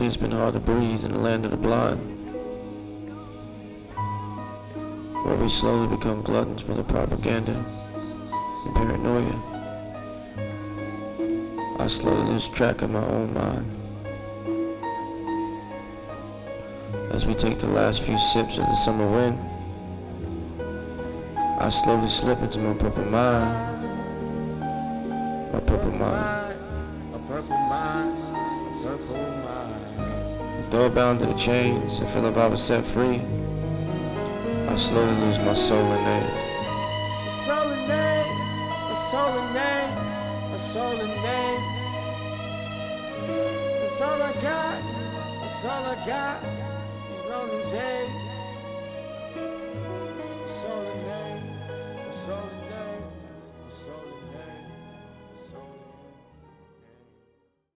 it's been hard to breathe in the land of the blind, where we slowly become gluttons for the propaganda and paranoia. I slowly lose track of my own mind as we take the last few sips of the summer wind. I slowly slip into my purple mind, my purple mind. A purple mind, a purple mind. Though bound to the chains, I feel like I was set free. I slowly lose my soul and name. A soul and name, a soul and name, a soul and name. That's all I got, that's all I got. These lonely days.